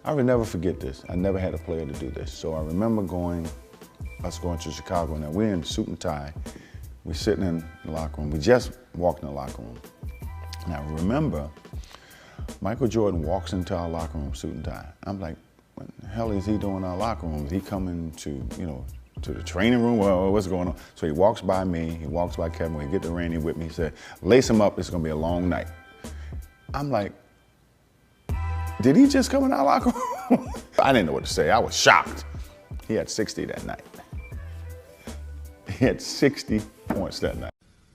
I will never forget this. I never had a player to do this. So I remember us going to Chicago. Now we're in suit and tie. We're sitting in the locker room. We just walked in the locker room. Now remember, Michael Jordan walks into our locker room, suit and tie. I'm like, what the hell is he doing in our locker room? Is he coming to, to the training room? Well, what's going on? So he walks by me, he walks by Kevin, we get to Randy with me, he said, lace him up, it's gonna be a long night. I'm like, did he just come in our locker room? I didn't know what to say, I was shocked. He had 60 that night. He had 60 points that night.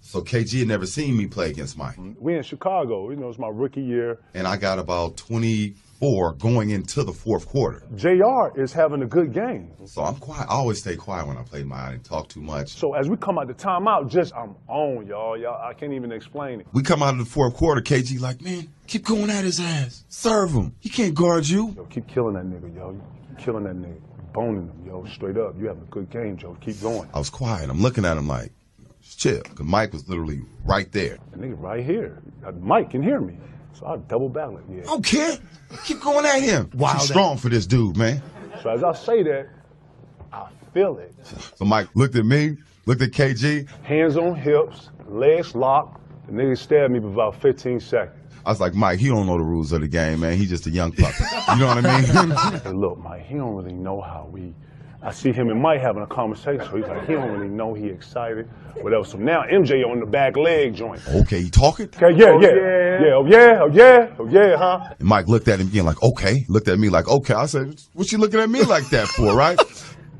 So KG had never seen me play against Mike. We in Chicago, it's my rookie year. And I got about 24 going into the fourth quarter. JR is having a good game. So I'm quiet. I always stay quiet when I play Mike. I didn't talk too much. So as we come out the timeout, I'm on, y'all. I can't even explain it. We come out of the fourth quarter, KG like, man, keep going at his ass. Serve him. He can't guard you. Yo, keep killing that nigga, yo. You keep killing that nigga. Boning him, yo. Straight up. You having a good game, Joe. Keep going. I was quiet. I'm looking at him like, chill, because Mike was literally right there. The nigga right here. Mike can hear me. So I double back like, yeah. I don't care. Keep going at him. Wow, he's strong for this dude, man. So as I say that, I feel it. So Mike looked at me, looked at KG. Hands on hips, legs locked. The nigga stared at me for about 15 seconds. I was like, Mike, he don't know the rules of the game, man. He's just a young puppy. You know what I mean? Hey, look, Mike, he don't really know how I see him and Mike having a conversation, so he's like, he don't really know he excited, whatever. So now MJ on the back leg joint. Okay, he talking? Okay, yeah, huh? And Mike looked at him again like, okay. Looked at me like, okay. I said, what you looking at me like that for, right?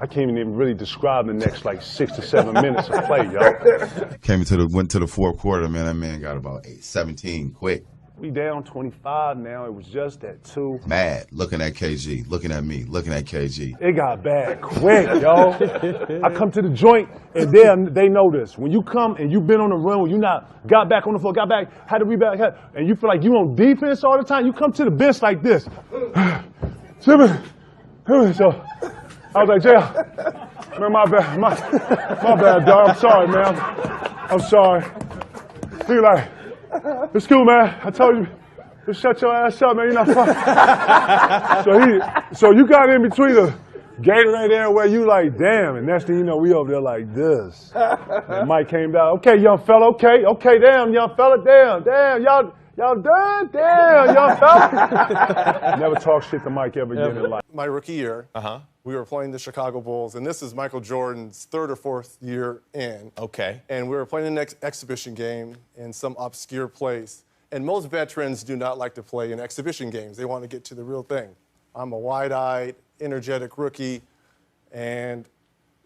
I can't even really describe the next 6 to 7 minutes of play, y'all. Went to the fourth quarter, man. That man got about 17 quick. We down 25 now. It was just at 2. Mad, looking at KG, looking at me, looking at KG. It got bad quick, yo. I come to the joint, and they know this. When you come and you've been on the run, when you not got back on the floor, got back, had to rebound, and you feel like you on defense all the time, you come to the bench like this. So I was like, Jay, man, my bad, dog. I'm sorry, man. I'm sorry. He like, it's cool, man. I told you, just shut your ass up, man. You're not fun. So you got in between the Gatorade there where you like, damn, and next thing you know, we over there like this. And Mike came down. Okay, young fella. Okay, damn, young fella. Damn, y'all done? Damn, young fella. Never talk shit to Mike ever again in life. My rookie year, we were playing the Chicago Bulls, and this is Michael Jordan's 3rd or 4th year in. Okay. And we were playing an exhibition game in some obscure place. And most veterans do not like to play in exhibition games. They want to get to the real thing. I'm a wide-eyed, energetic rookie, and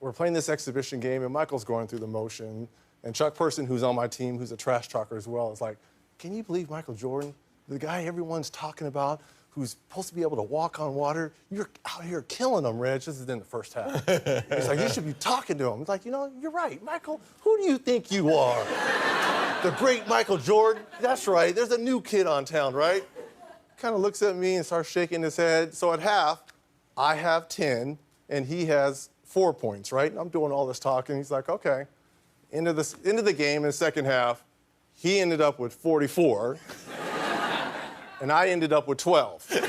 we're playing this exhibition game, and Michael's going through the motion. And Chuck Person, who's on my team, who's a trash talker as well, is like, can you believe Michael Jordan, the guy everyone's talking about, who's supposed to be able to walk on water, you're out here killing him, Reg. This is in the first half. He's like, you should be talking to him. He's like, you're right, Michael, who do you think you are? The great Michael Jordan? That's right, there's a new kid on town, right? Kind of looks at me and starts shaking his head. So at half, I have 10, and he has 4 points, right? I'm doing all this talking. He's like, okay. Into the game in the second half, he ended up with 44. And I ended up with 12. So he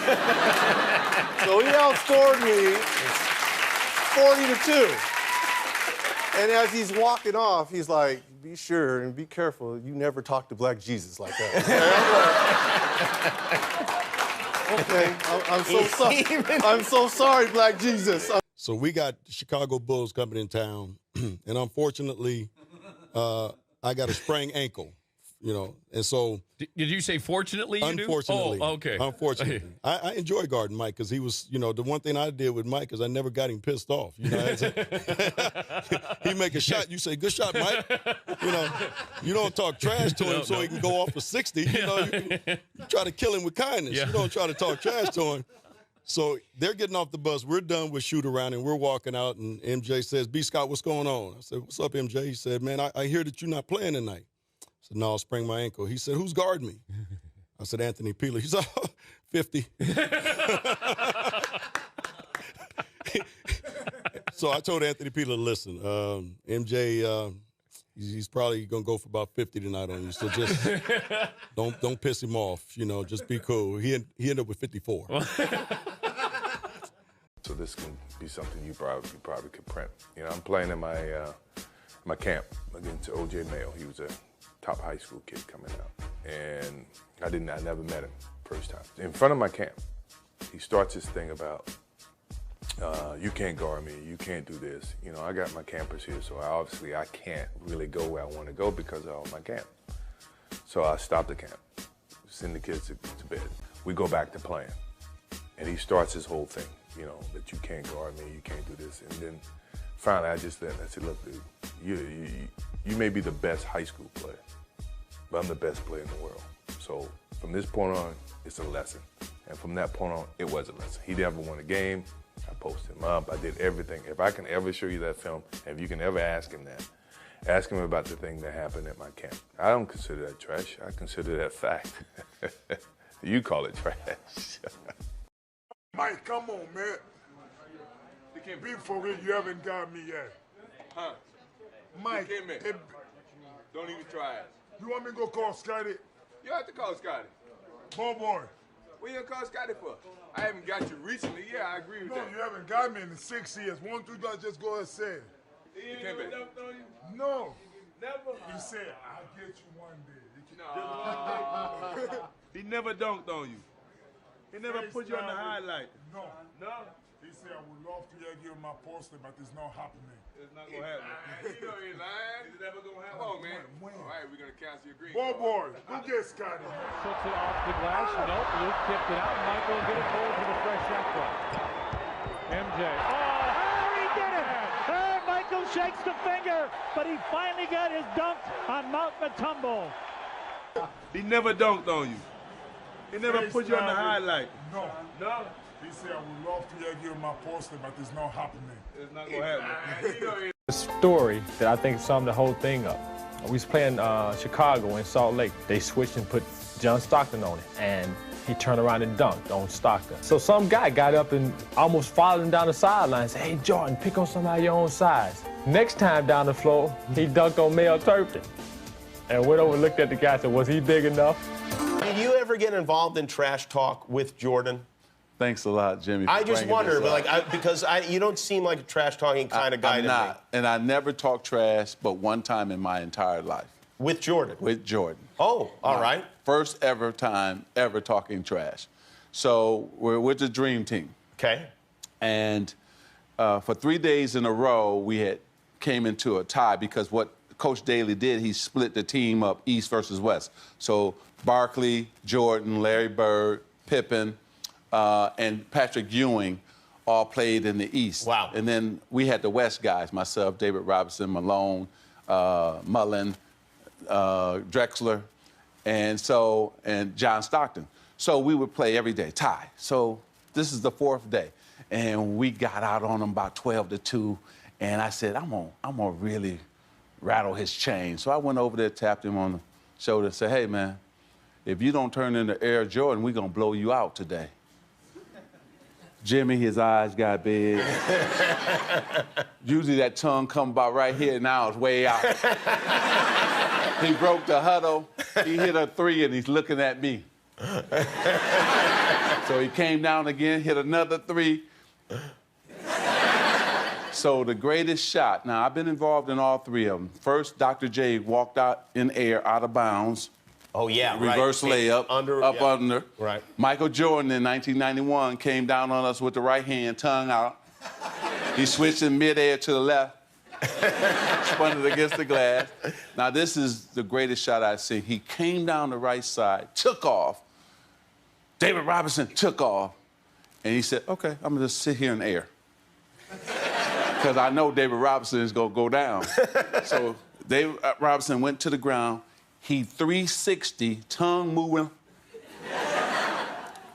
outscored me 40-2. And as he's walking off, he's like, be sure and be careful, you never talk to Black Jesus like that. Okay, I'm so sorry. I'm so sorry, Black Jesus. So we got the Chicago Bulls coming in town, and unfortunately, I got a sprained ankle. And so... Did you say fortunately you unfortunately, do? Oh, okay. Unfortunately. I enjoy guarding Mike because he was, the one thing I did with Mike is I never got him pissed off. He make a shot, you say, good shot, Mike. You don't talk trash to him so he can go off for 60. You try to kill him with kindness. Yeah. You don't try to talk trash to him. So they're getting off the bus. We're done with shoot around, and we're walking out, and MJ says, B. Scott, what's going on? I said, what's up, MJ? He said, man, I hear that you're not playing tonight. I said, no, I sprained my ankle. He said, who's guarding me? I said, Anthony Peeler. He said, 50. So I told Anthony Peeler, listen, MJ, he's probably going to go for about 50 tonight on you. So just don't piss him off, just be cool. He ended up with 54. So this can be something you probably could print. You know, I'm playing in my camp against O.J. Mayo. He was a top high school kid coming out, and I never met him first time. In front of my camp, he starts this thing about, you can't guard me, you can't do this. You know, I got my campers here, so obviously I can't really go where I want to go because of all my camp. So I stop the camp, send the kids to bed. We go back to playing, and he starts his whole thing, you know, that you can't guard me, you can't do this. And then finally I just let him, I said, look, dude, you may be the best high school player, but I'm the best player in the world. So from this point on, it's a lesson. And from that point on, it was a lesson. He never won a game. I posted him up. I did everything. If I can ever show you that film, if you can ever ask him that, ask him about the thing that happened at my camp. I don't consider that trash. I consider that fact. You call it trash. Mike, come on, man. Be for real, you haven't got me yet. Huh? Mike, Don't even try it. you want me to go call Scotty? You have to call Scotty. Boy. What you gonna call Scotty for? I haven't got you recently. Yeah, I agree with No, that. you haven't got me in 6 years. Won't you guys just go and say it? He never dunked on you? No. Never? He said, I'll get you one day. No. He never dunked on you. He never put you on the highlight. No. No? He said, I would love to give him my poster, but it's not happening. It's not gonna happen. You know he's lying. It's never gonna happen. Come on, man. When? All right, we're gonna cancel your green. Boy, who gets Scotty? Puts it off the glass. Nope, Luke tipped it out. Michael will get it forward for the fresh shot clock. MJ. Oh, he did it! Michael shakes the finger, but he finally got his dunk on Mount Matumbo. He never dunked on you. He never put you on the highlight. No. No? He said, I would love to give him my poster, but it's not happening. It's not gonna happen. You know he's The story that I think summed the whole thing up. We was playing Chicago in Salt Lake. They switched and put John Stockton on it, and he turned around and dunked on Stockton. So some guy got up and almost followed him down the sideline and said, hey, Jordan, pick on somebody your own size. Next time down the floor, he dunked on Mel Turpin. And went over and looked at the guy and said, was he big enough? Did you ever get involved in trash talk with Jordan? Thanks a lot, Jimmy. I just wonder, but because you don't seem like a trash talking kind of guy I'm to not. me. And I never talked trash, but one time in my entire life. With Jordan? With Jordan. Oh, all right. First ever time ever talking trash. So we're with the Dream Team. Okay. And for 3 days in a row, we came into a tie because what Coach Daly did, he split the team up East versus West. So Barkley, Jordan, Larry Bird, Pippen, and Patrick Ewing all played in the East. Wow. And then we had the West guys, myself, David Robinson, Malone, Mullen, Drexler, and John Stockton. So we would play every day, tie. So this is the fourth day. And we got out on him about 12-2. And I said, I'm gonna really rattle his chain. So I went over there, tapped him on the shoulder, and said, hey, man, if you don't turn into Air Jordan, we're gonna blow you out today. Jimmy, his eyes got big. Usually that tongue come about right here, now it's way out. He broke the huddle, he hit a three, and he's looking at me. So he came down again, hit another three. So the greatest shot, now I've been involved in all three of them. First, Dr. J walked out in air, out of bounds. Oh, yeah, Reverse layup, under. Right. Michael Jordan in 1991 came down on us with the right hand, tongue out. He switched in midair to the left, spun it against the glass. Now, this is the greatest shot I've seen. He came down the right side, took off. David Robinson took off. And he said, okay, I'm gonna just sit here in air. Because I know David Robinson is gonna go down. So David Robinson went to the ground. He 360, tongue moving,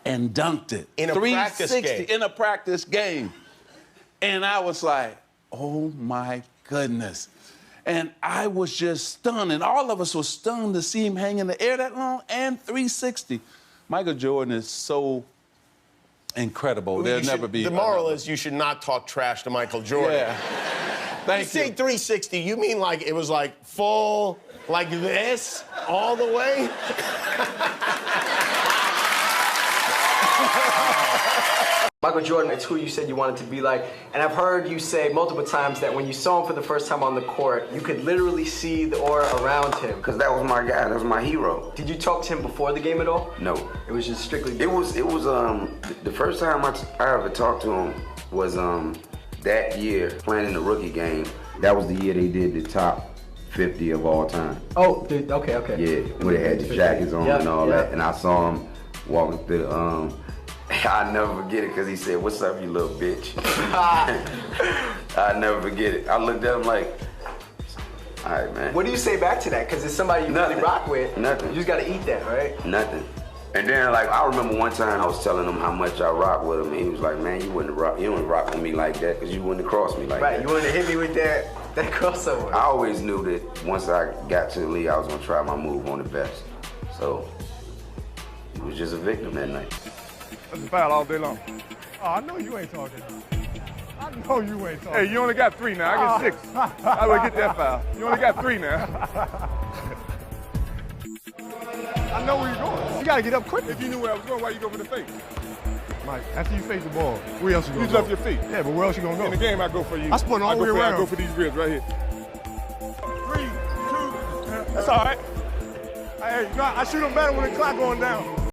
and dunked it. In a practice game? In a practice game. And I was like, oh my goodness. And I was just stunned, and all of us were stunned to see him hang in the air that long and 360. Michael Jordan is so incredible. There'll never be. The moral is you should not talk trash to Michael Jordan. Yeah. Thank you. You say 360, you mean like it was like full, like this, all the way? Michael Michael Jordan, it's who you said you wanted to be like. And I've heard you say multiple times that when you saw him for the first time on the court, you could literally see the aura around him. Because that was my guy, that was my hero. Did you talk to him before the game at all? No. It was just strictly... It was the first time I ever talked to him was that year, playing in the rookie game. That was the year they did the top 50 of all time. Oh, okay. Yeah, where they had the jackets on and all that. And I saw him walking through I'll never forget it because he said, "What's up, you little bitch?" I'll never forget it. I looked at him like, all right, man. What do you say back to that? Because it's somebody you really rock with. Nothing. You just got to eat that, right? Nothing. And then, like, I remember one time I was telling him how much I rock with him, and he was like, "Man, you wouldn't rock with me like that because you wouldn't have crossed me like that." Right, you wouldn't have hit me with that crossover. I always knew that once I got to the league, I was going to try my move on the best. So, he was just a victim that night. That's a foul all day long. Oh, I know you ain't talking. I know you ain't talking. Hey, you only got 3 now. I get 6. I would get that foul. You only got 3 now. I know where you're going. You got to get up quick. If you knew where I was going, why you go for the fake? Mike, after you face the ball, where else you going to go? You left your feet. Yeah, but where else you going to go? In the game, I go for you. I spun all the way around. I go for these ribs right here. 3, 2. That's all right. Hey, I shoot them better when the clock going down.